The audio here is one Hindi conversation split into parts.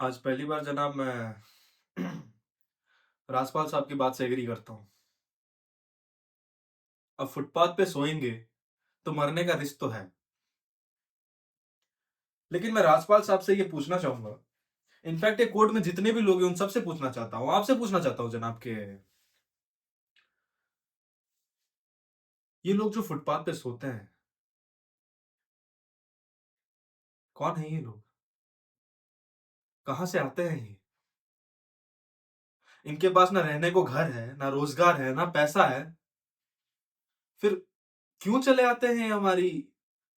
आज पहली बार जनाब मैं राजपाल साहब की बात से एग्री करता हूँ। अब फुटपाथ पे सोएँगे, तो मरने का रिस्क तो है। लेकिन मैं राजपाल साहब से ये पूछना चाहूँगा, इनफैक्ट ये कोर्ट में जितने भी लोग हैं उन सबसे पूछना चाहता हूँ, आपसे पूछना चाहता हूँ जनाब कि ये लोग जो फुटपाथ पे सोते हैं, कौन है ये लोग? कहाँ से आते हैं ये? इनके पास ना रहने को घर है, ना रोज़गार है, ना पैसा है, फिर क्यों चले आते हैं हमारी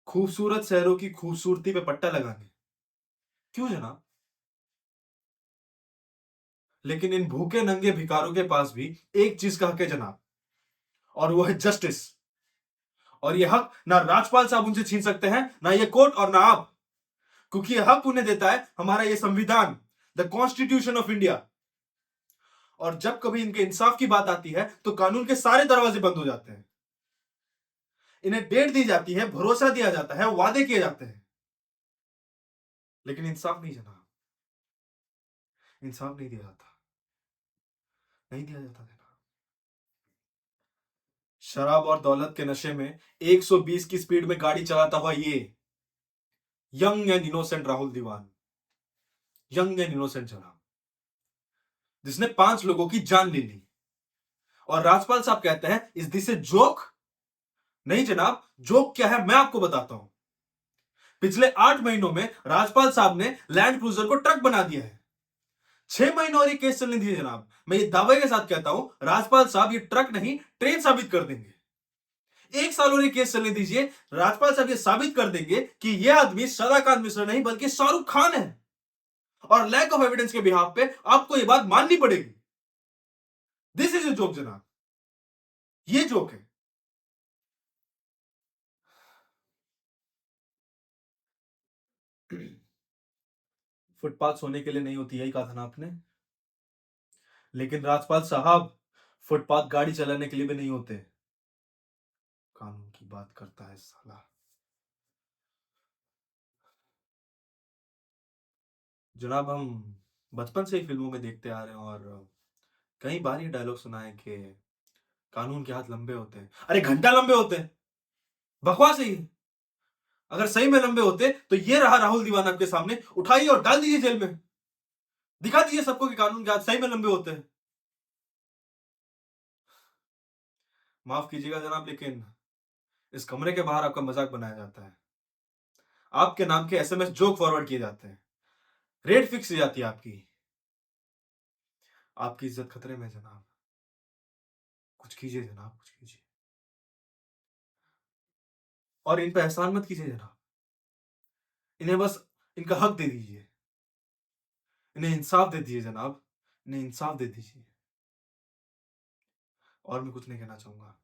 खूबसूरत शहरों की खूबसूरती पे पट्टा लगाने? क्यों जनाब? लेकिन इन भूखे नंगे भिखारों के पास भी एक चीज़ का हक है जनाब, और वो है जस्टिस। और ये हक ना राजपाल साहब उनसे छीन सकते हैं, ना ये कोर्ट और ना आप, क्योंकि ये हक उन्हें देता है हमारा ये संविधान, द कॉन्स्टिट्यूशन ऑफ इंडिया। और जब कभी इनके इंसाफ की बात आती है तो कानून के सारे दरवाजे बंद हो जाते हैं। इन्हें डेट दी जाती है, भरोसा दिया जाता है, वादे किए जाते हैं, लेकिन इंसाफ नहीं जनाब। इंसाफ नहीं दिया जाता, नहीं दिया जाता जनाब। शराब और दौलत के नशे में 120 की स्पीड में गाड़ी चलाता हुआ ये young and innocent Rahul Diwan, young and innocent जनाब, जिसने 5 लोगों की जान ले ली। और राजपाल साहब कहते हैं इज दिस ए जोक? नहीं जनाब, जोक क्या है मैं आपको बताता हूं। पिछले 8 महीनों में राजपाल साहब ने लैंड क्रूजर को ट्रक बना दिया है। 6 महीने और ये केस चलने दीजिए जनाब, मैं ये दावे के साथ कहता हूं राजपाल साहब ये ट्रक नहीं ट्रेन साबित कर देंगे। 1 साल और ये केस चलने दीजिए, राजपाल साहब ये साबित कर देंगे कि ये आदमी सदाकांत मिश्रा नहीं बल्कि शाहरुख खान है। और लैक ऑफ एविडेंस के बिहाफ पे आपको ये बात माननी पड़ेगी। दिस इज ए जोक जनाब, ये जोक है। फुटपाथ सोने के लिए नहीं होती, यही कहा था ना आपने। लेकिन राजपाल साहब, फुटपाथ गाड़ी चलाने के लिए भी नहीं होते। कानून की बात करता है साला। जनाब हम बचपन से ही फिल्मों में देखते आ रहे हैं और कई बार ये डायलॉग सुना है कि कानून के हाथ लंबे होते हैं। अरे घंटा लंबे होते हैं, बकवास है ये। अगर सही में लंबे होते तो ये रहा राहुल दीवाना आपके सामने, उठाइए और डाल दीजिए जेल में। दिखा दीजिए सबको कि कानून के हाथ सही में लंबे होते हैं। माफ कीजिएगा जनाब, लेकिन इस कमरे के बाहर आपका मजाक बनाया जाता है। आपके नाम के एसएमएस जोक फॉरवर्ड किए जाते हैं, रेट फिक्स की जाती है आपकी। आपकी इज्जत खतरे में है जनाब, कुछ कीजिए जनाब, कुछ कीजिए। और इन पे एहसान मत कीजिए जनाब, इन्हें बस इनका हक दे दीजिए, इन्हें इंसाफ दे दीजिए जनाब, इन्हें इंसाफ दे दीजिए। और मैं कुछ नहीं कहना चाहूंगा।